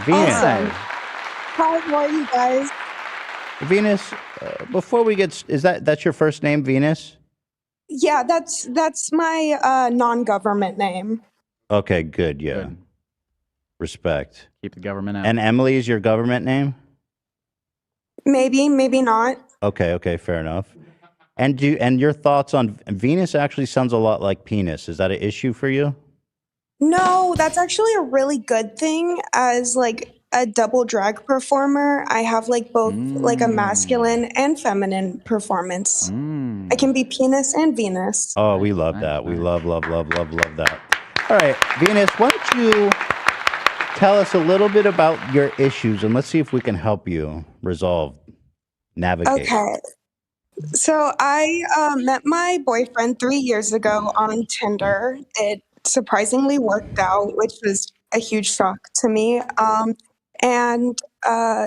Venus. Awesome. Hi. Hi, how are you guys? Venus, before we get, is that's your first name, Venus? Yeah, that's my non-government name. Okay, good. Yeah. Good. Respect. Keep the government out. And Emily is your government name? Maybe, maybe not. Okay, fair enough. And your thoughts on Venus actually sounds a lot like penis. Is that an issue for you? No, that's actually a really good thing. As like a double drag performer, I have like both like a masculine and feminine performance. I can be penis and Venus. Oh, we love that. We love that. All right, Venus, why don't you tell us a little bit about your issues and let's see if we can help you resolve, navigate. Okay. So I met my boyfriend 3 years ago on Tinder. It surprisingly worked out, which was a huge shock to me. And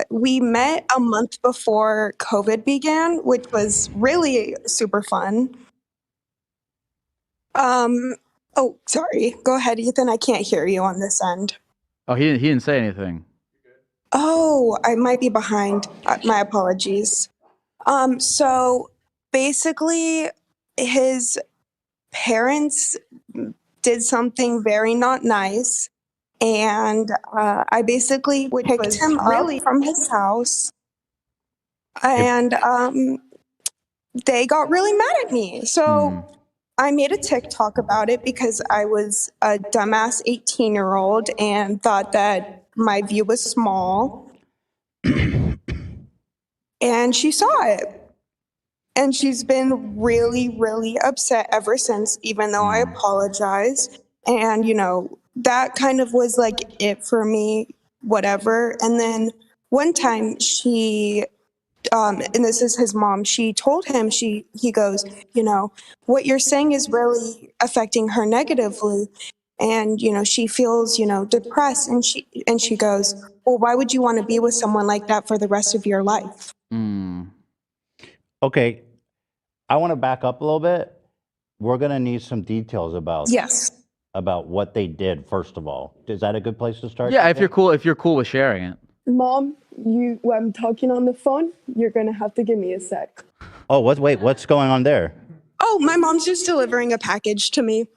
we met a month before COVID began, which was really super fun. Oh, sorry. Go ahead, Ethan. I can't hear you on this end. Oh, he didn't say anything. Oh, I might be behind. My apologies. So basically, his parents did something very not nice, and I basically picked him up from his house, and they got really mad at me. So I made a TikTok about it because I was a dumbass 18-year-old and thought that my view was small. And she saw it. And she's been really, really upset ever since, even though I apologized. And, you know, that kind of was like it for me, whatever. And then one time she, and this is his mom, she told him, he goes, you know, what you're saying is really affecting her negatively. And, you know, she feels, you know, depressed. And she goes, well, why would you want to be with someone like that for the rest of your life? Okay, I want to back up a little bit. We're gonna need some details about what they did. First of all, is that a good place to start? Yeah, if you're cool with sharing it. Mom, I'm talking on the phone. You're gonna have to give me a sec. Oh, wait, what's going on there? Oh, my mom's just delivering a package to me.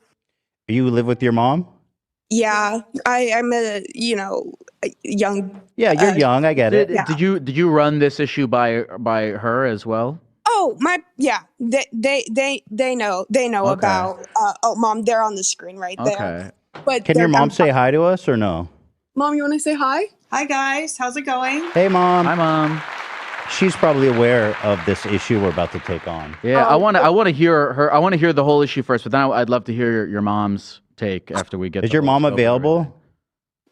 You live with your mom? Yeah, I'm a, you know, a young. Yeah, you're young. I get it. Did you run this issue by her as well? Oh, they know about. Oh, Mom, they're on the screen right there. But Can your mom say hi to us or no? Mom, you want to say hi? Hi guys, how's it going? Hey, Mom. Hi, Mom. She's probably aware of this issue we're about to take on. Yeah, I want to hear her. I want to hear the whole issue first, but then I'd love to hear your mom's take after we get. Is your mom available?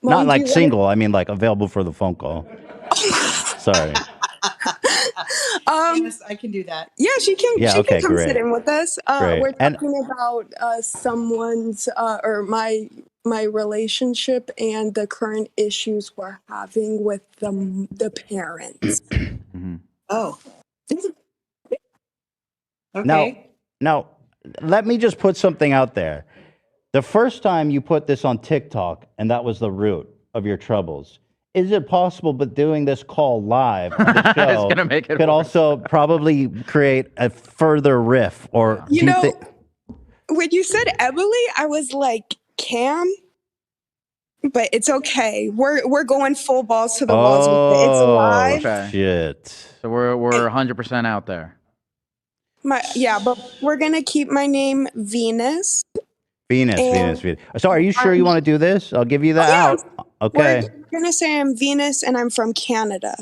Mom, Not do like you single. I mean, like available for the phone call. Sorry. Yes, I can do that. Yeah, she can. Yeah, she okay, can come great. sit in with us. Great. We're And- talking about someone's or my relationship and the current issues we're having with the parents. Oh. Okay. Now, let me just put something out there. The first time you put this on TikTok, and that was the root of your troubles, is it possible, but doing this call live on the show gonna make it could worse. also probably create a further riff? Or do You know, thi- when you said Emily, I was like, Cam. But it's okay. We're going full balls to the walls with it. It's live. Okay. Shit. So we're 100% out there. But we're gonna keep my name Venus. Venus. So are you sure you want to do this? I'll give you the out. Okay. We're gonna say I'm Venus and I'm from Canada.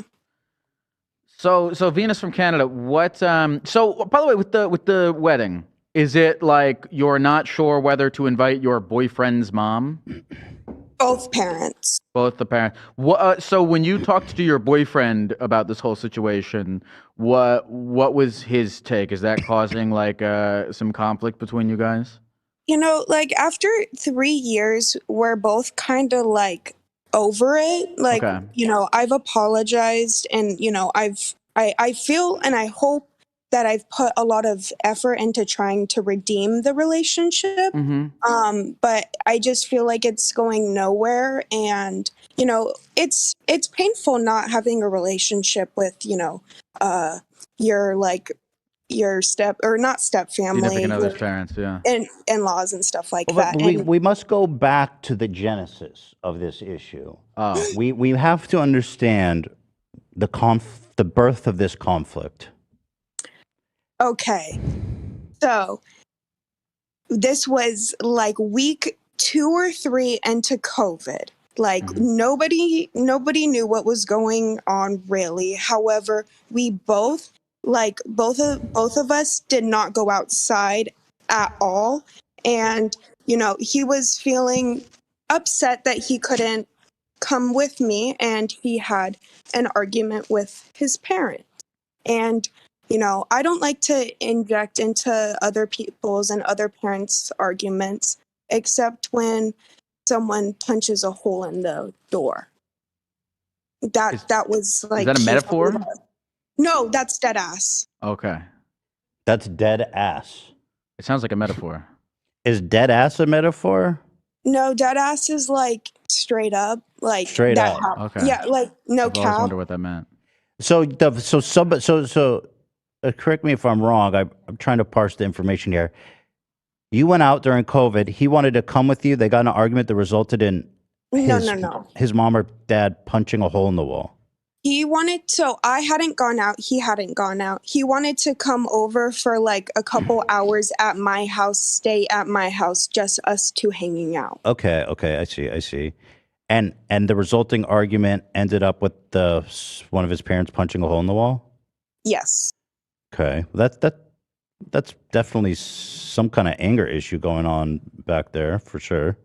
So Venus from Canada. What? So by the way, with the wedding, is it like you're not sure whether to invite your boyfriend's mom? Both parents. Both the parents. What? So when you talked to your boyfriend about this whole situation, what was his take? Is that causing like some conflict between you guys? You know, like after 3 years, we're both kind of like over it. Like, you know, I've apologized and, you know, I feel and I hope that I've put a lot of effort into trying to redeem the relationship. But I just feel like it's going nowhere, and it's painful not having a relationship with your your step or not step family, Significant other's your parents, yeah. in-laws and stuff like But that. And we must go back to the genesis of this issue. Oh. We have to understand the birth of this conflict. okay, so this was like week 2 or 3 into COVID. Like nobody knew what was going on really. However, we both both of us did not go outside at all. And he was feeling upset that he couldn't come with me, and he had an argument with his parents. And I don't like to inject into other people's and other parents' arguments, except when someone punches a hole in the door. That was like. Is that a metaphor? No, that's dead ass. Okay. That's dead ass. It sounds like a metaphor. Is dead ass a metaphor? No, dead ass is like straight up, like Straight that up. happened. Okay. Yeah, like no I've always cap. wondered what that meant. So correct me if I'm wrong. I'm trying to parse the information here. You went out during COVID. He wanted to come with you. They got in an argument that resulted in No. his mom or dad punching a hole in the wall. He wanted so I hadn't gone out. He hadn't gone out. He wanted to come over for like a couple hours at my house, stay at my house, just us two hanging out. Okay, I see. And the resulting argument ended up with one of his parents punching a hole in the wall? Yes. Okay. That's definitely some kind of anger issue going on back there for sure.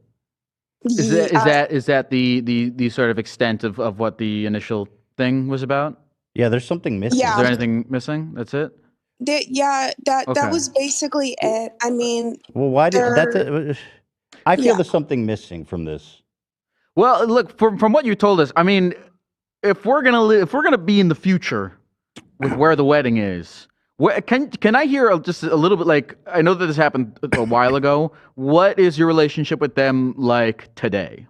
Is that the sort of extent of what the initial thing was about? Yeah, there's something missing. Yeah. Is there anything missing? That's it? That was basically it. I mean, Well, why did that? I feel Yeah. there's something missing from this. Well, look, from what you told us, I mean, if we're gonna be in the future with where the wedding is, can I hear just a little bit? Like, I know that this happened a while ago. What is your relationship with them like today?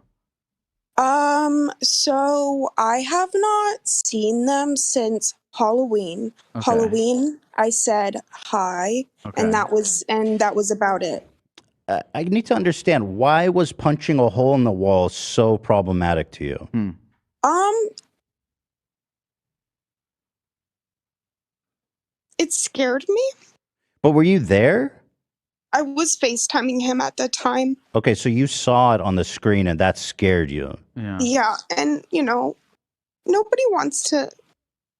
so I have not seen them since Halloween. Okay. Halloween, I said hi, Okay. and that was about it. I need to understand, why was punching a hole in the wall so problematic to you? It scared me. But were you there? I was FaceTiming him at the time. Okay, so you saw it on the screen and that scared you. Yeah. Yeah, and nobody wants to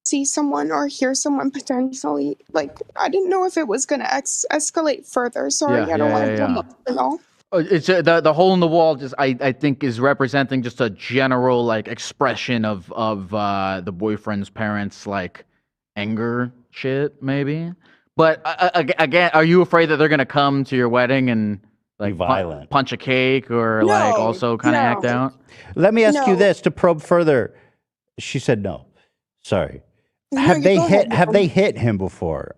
see someone or hear someone potentially, like, I didn't know if it was going to escalate further. Sorry, Yeah, I don't want to yeah. come up at all. It's the hole in the wall. Just I think is representing just a general like expression of the boyfriend's parents like anger shit maybe. But again, are you afraid that they're gonna come to your wedding and like Be violent. punch a cake or like No, also kind of act no. out? Let me ask you No. this to probe further. She said no. Sorry. No, Have you they go hit ahead, have Nicole. they hit him before?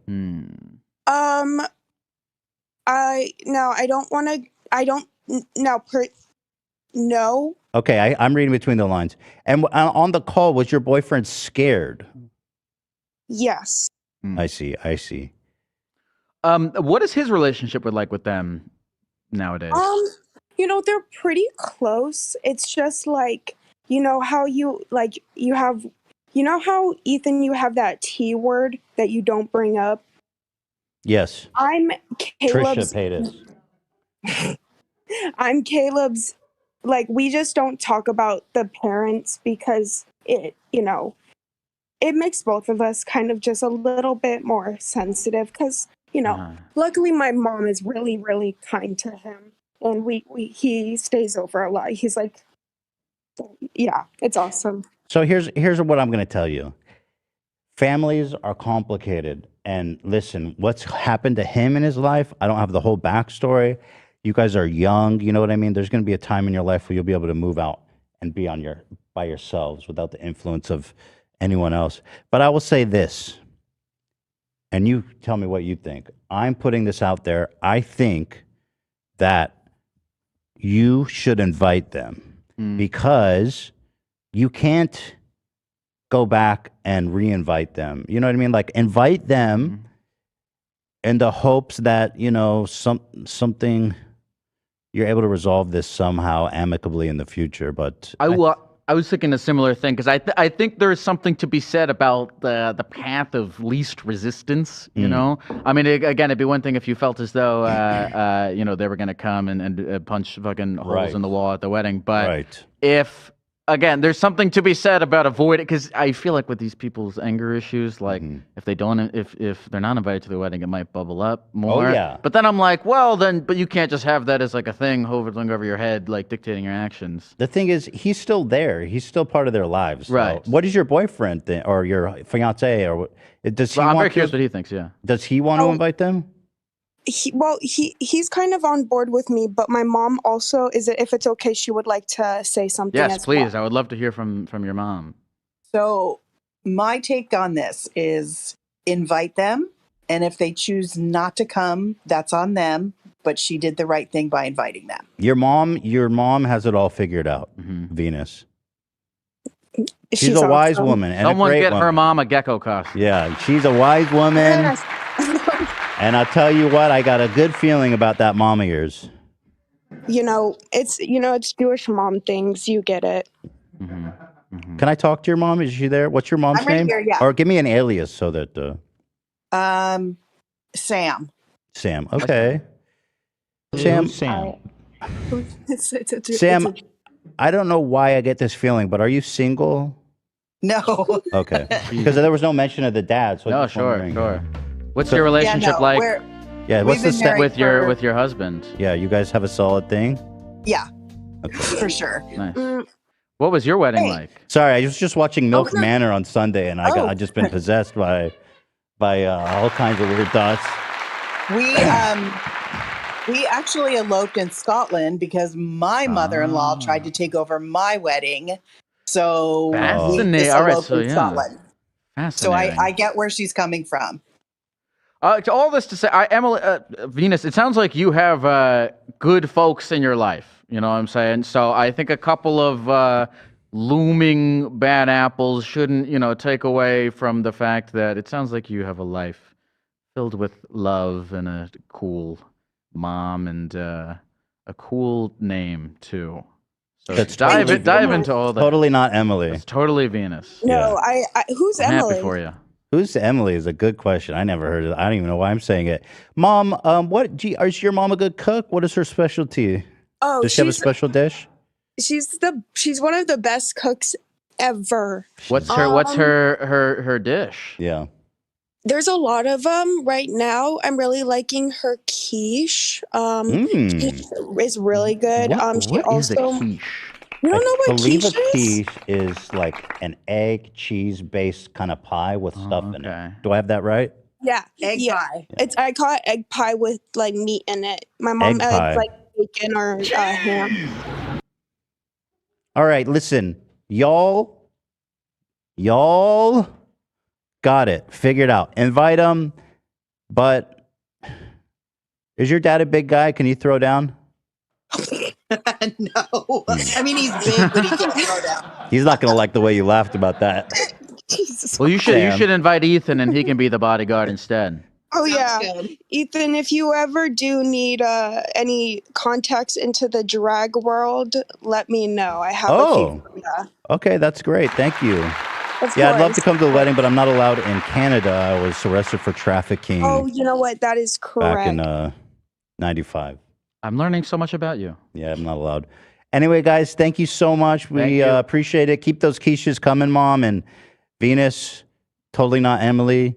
I don't want to. I don't no. No. Okay, I'm reading between the lines. And on the call, was your boyfriend scared? Yes. I see. What is his relationship with them nowadays? They're pretty close. It's just like, how you have, how Ethan, you have that T word that you don't bring up. Yes. I'm Trisha Caleb's. Paytas. I'm Caleb's. Like, we just don't talk about the parents because it makes both of us kind of just a little bit more sensitive because, luckily my mom is really, really kind to him, and he stays over a lot. He's like, yeah, it's awesome. So here's what I'm going to tell you. Families are complicated. And listen, what's happened to him in his life, I don't have the whole backstory. You guys are young, you know what I mean? There's going to be a time in your life where you'll be able to move out and be by yourselves without the influence of anyone else. But I will say this. and you tell me what you think. I'm putting this out there. I think that you should invite them because you can't go back and re-invite them. You know what I mean? Like invite them in the hopes that, you know, something you're able to resolve this somehow amicably in the future. But I was thinking a similar thing because I think there's something to be said about the path of least resistance. You know, I mean, again, it'd be one thing if you felt as though you know they were gonna come and punch fucking holes in the wall at the wedding, but if again, there's something to be said about avoiding, because I feel like with these people's anger issues, like if they don't, if they're not invited to the wedding, it might bubble up more. Oh, yeah. But then I'm like, well, then, but you can't just have that as like a thing hovering over your head, like dictating your actions. the thing is, he's still there. He's still part of their lives. So Right. what does your boyfriend think, or your fiance, or does he Well, I'm very want curious to? what he thinks. Yeah. Does he want to invite them? He's kind of on board with me, but my mom also if it's okay, she would like to say something. Yes, as please. well. I would love to hear from your mom. So my take on this is invite them, and if they choose not to come, that's on them. But she did the right thing by inviting them. Your mom has it all figured out. Venus. She's a wise awesome. woman. And Someone a great get her woman. mom a Gecko costume. Yeah, she's a wise woman. Yes. And I'll tell you what, I got a good feeling about that mom of yours. It's Jewish mom things. You get it. Can I talk to your mom? Is she there? What's your mom's I'm right name? here, yeah. Or give me an alias so that Sam. Sam. Okay. Sam. Sam, I don't know why I get this feeling, but are you single? No. Okay. Because there was no mention of the dad. So No, I'm just wondering. sure. What's your relationship like Yeah, what's we've the been step married with your for- with your husband? Yeah, you guys have a solid thing? Yeah, for sure. Nice. What was your wedding like? Sorry, I was just watching Milk Manor on Sunday, and I just been possessed by all kinds of weird thoughts. We actually eloped in Scotland because my mother-in-law tried to take over my wedding. So we Fascinating. just All right, eloped so in yeah. Scotland. So Fascinating. I get where she's coming from. All this to say, Emily, Venus, it sounds like you have good folks in your life. You know what I'm saying? So I think a couple of looming bad apples shouldn't, take away from the fact that it sounds like you have a life filled with love and a cool mom and a cool name too. So That's dive totally- into all that. Totally not Emily. It's totally Venus. No, I who's I'm Emily? happy for you. Who's Emily is a good question. I never heard of it. I don't even know why I'm saying it. Mom, is your mom a good cook? What is her specialty? Oh, Does she have a special dish? she's one of the best cooks ever. What's her dish? Yeah. There's a lot of them right now. I'm really liking her quiche. Quiche is really good. She What is also a quiche? you don't know I what believe quiche a is? quiche is like an egg cheese based kind of pie with stuff in okay. it. Do I have that right? Yeah, Egg pie. I call it egg pie with like meat in it. My mom Egg pie. adds like bacon or ham. All right, listen, y'all got it figured out. Invite them, but is your dad a big guy? Can you throw down? No. I mean, he's big, but he can't throw down. He's not gonna like the way you laughed about that. Jesus. Well, you Sam. should invite Ethan, and he can be the bodyguard instead. Oh yeah, Sounds good. Ethan. If you ever do need any contacts into the drag world, let me know. I have a few. Yeah, Okay, that's great. Thank you. of Yeah, I'd love course. to come to the wedding, but I'm not allowed in Canada. I was arrested for trafficking Oh, you know what? That is correct. back in '95. I'm learning so much about you. Yeah, I'm not allowed. Anyway, guys, thank you so much. Thank We you. appreciate it. Keep those quiches coming, Mom. And Venus, totally not Emily.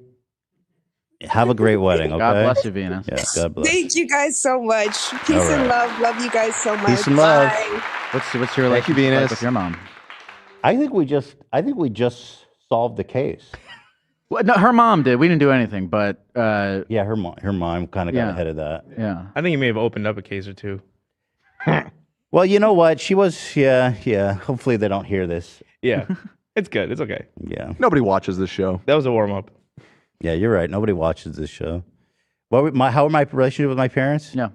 Have a great wedding, okay? God bless you, Venus. Yeah, God bless. Thank you guys so much. Peace All and right. love. Love you guys so much. Peace and love. Bye. What's your Thank you, relationship like Venus. with your mom? I think we just solved the case. Well, no, her mom did. We didn't do anything, but Yeah, her mom kind of got Yeah. ahead of that. yeah. I think you may have opened up a case or two. Well, you know what? She was, yeah. Hopefully they don't hear this. Yeah, it's good. It's okay. Yeah. Nobody watches this show. That was a warm up. Yeah, you're right. Nobody watches this show. How are my relationship with my parents? Yeah.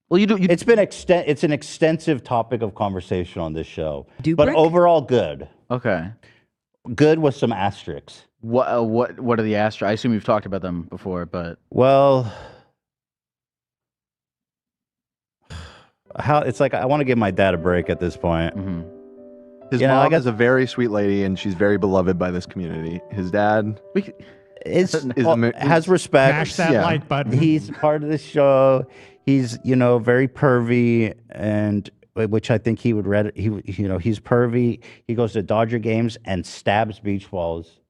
Well, you do. It's an extensive topic of conversation on this show. But Dubrick? overall, good. Okay. Good with some asterisks. What are the Astros? I assume you've talked about them before, but Well, it's like I want to give my dad a break at this point. His You know, I mom guess- is a very sweet lady, and she's very beloved by this community. His dad has respect. Mash that like button. He's part of the show. He's very pervy, and which I think he would read. He's pervy. He goes to Dodger games and stabs beach balls.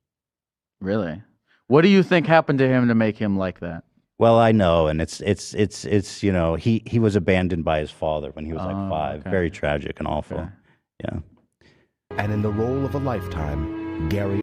really, what do you think happened to him to make him like that? Well, I know, and it's he was abandoned by his father when he was like 5. okay. Very tragic and awful. Okay. Yeah. And in the role of a lifetime, Gary